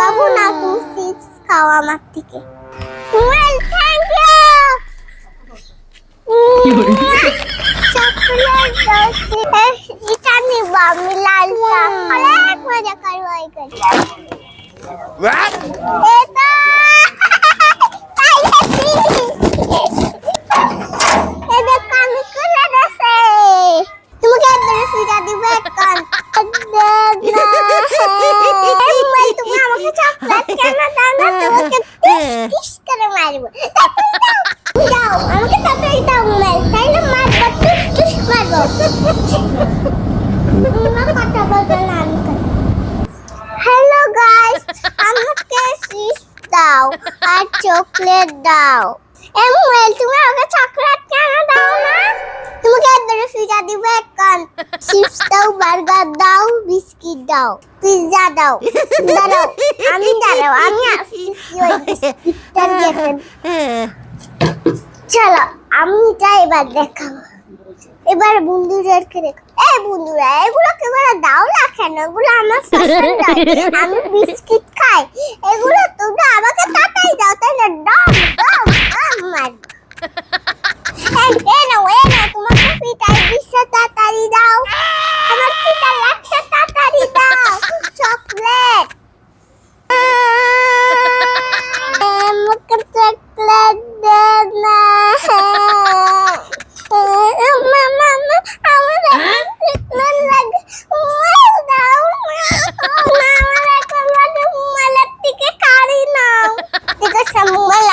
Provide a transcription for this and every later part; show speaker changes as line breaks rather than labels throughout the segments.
বাবু না তুমি চিপস খাও আমার থেকে। Well thank you. চকলেট দাও, এটা নিব আমি লালটা। অনেক মজা করবো এখানে। এটা হ্যালো গাইস, আমাকে চিপস দাও আর চকলেট দাও। এমুয়েল তুমি আমাকে চকলেট কেন দাও না? তোমাকে একবারে পিজা দিব এখন। চিপস দাও, বার্গার দাও, বিস্কিট দাও, পিজ্জা দাও। দাঁড়াও আমি আসছি ওই বিস্কিটটা দিয়ে। চলো আমি যাই, এবার দেখাবো। এবার বন্ধুদেরকে দেখো। এই বন্ধুরা, এগুলো কেবল দাও না কেন? এগুলো আমার পছন্দ। আমি বিস্কিট খাই। এগুলো তোমরা আমাকে তাড়াতাড়ি দাও, তাহলে ডম ডম মারবো। এই নাও তোমাকে পিটাই দিচ্ছে, তাড়াতাড়ি দাও। আমার পিটা লাগছে, তাড়াতাড়ি দাও। চকলেট আমাকে চকলেট দে না।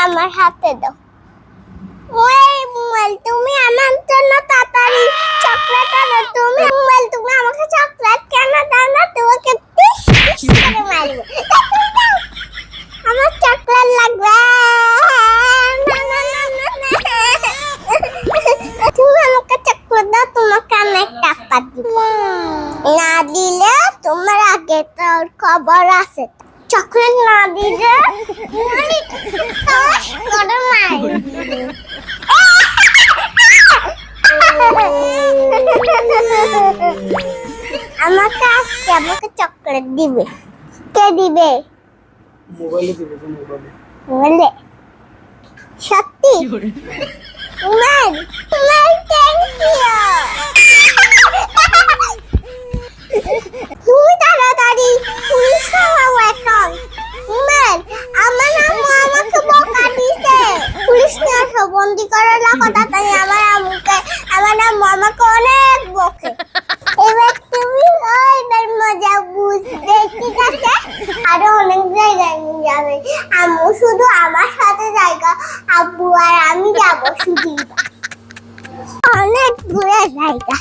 আমার হাতে দাও। ওই মোবাইল তুমি আমার জন্য তাড়াতাড়ি চকলেট আনো। তুমি মোবাইল তুমি আমাকে চকলেট কেন দাও না? তোমাকে টিস টিস করে মারবো। আমার চকলেট লাগবে। তুমি আমাকে চকলেট দাও, তোমাকে আমি টাকা দিব। না দিলে তোমার আগে তোর খবর আছে। চকলেট না দিলে আমাকে চকলেট দিবে। কে দিবে?
মোবাইলে দিবে।
মোবাইলে সত্যি? Mobile thank you. তুমি তাড়াতাড়ি পুলিশ খাওয়াও এখন। মোবাইল আমার আম্মু আমাকে বকা দিছে। পুলিশ নিয়ে আসো, বন্দি করে রাখো তাড়াতাড়ি আমার আম্মুকে। আমার আম্মু আমাকে অনেক বকে। এবার তুমি এবার মজা বুঝবে, ঠিক আছে? আরো অনেক জায়গায় নিয়ে যাবে আম্মু, শুধু আমার সাথে জায়গা আব্বু আর আমি যাবো শুধু। অনেক দূরে জায়গা।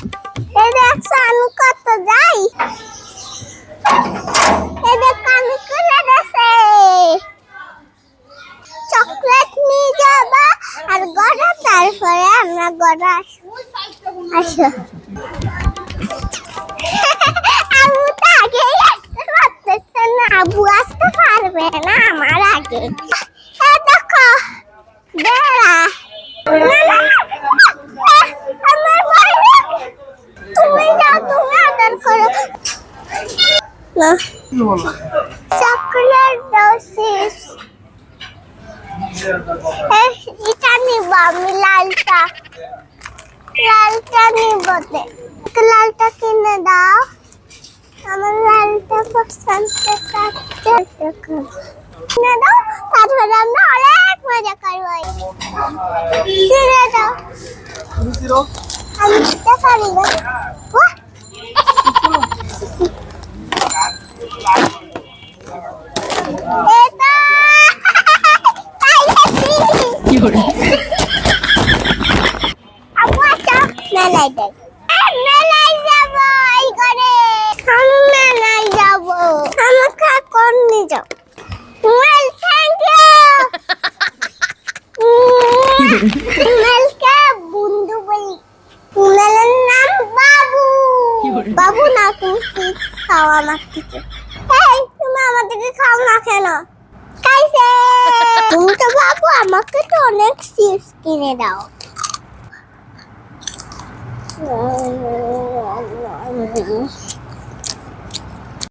এই দেখছো আমি কত যাই। এই দেখো আমি করে গেছে। চকলেট নিয়ে যাবা আর গড়া, তারপরে আমরা গড়া আসো। আবু তো আগেই আসতে পারতেছে না। আবু আসতে পারবে না আমার আগে। দেখো বেড়া। আমার বড় তুমি যাও, তুমি আদর করো না। চকলেট দাও চিপস। এটা নিব আমি লালটা নিব। লালটা কিনে দাও, আমার লালটা পছন্দ। কিনে দাও, তারপরে আমরা অনেক মজা করবো। কিনে দাও। আমি দিতে পারি না। মেলায় যাবো এই করে। আমি মেলায় যাবো, আমাকে কোন নিয়ে যাও। Well thank you. মেলকে বন্ধু বলি। মেলের নাম বাবু। বাবু না তুমি চিপস খাও আমার থেকে। এই তুমি আমার থেকে খাও না কেন? খাইছে। তুমি তো বাবু, আমাকে তো অনেক চিপস কিনে দাও।